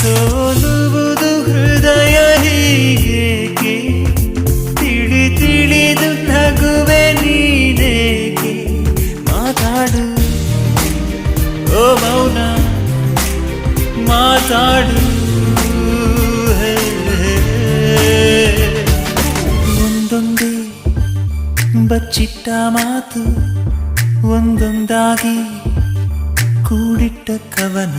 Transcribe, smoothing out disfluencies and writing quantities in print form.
ಸೋಲುವುದು ಹೃದಯ ಹೀಗೇಕೆ ತಿಳಿದು ನಗುವೆ ನೀನೇಕೆ ಮಾತಾಡು ಓ ಮೌನ ಮಾತಾಡು ಒಂದೊಂದೇ ಬಚ್ಚಿಟ್ಟ ಮಾತು ಒಂದೊಂದಾಗಿ ಕೂಡಿಟ್ಟ ಕವನ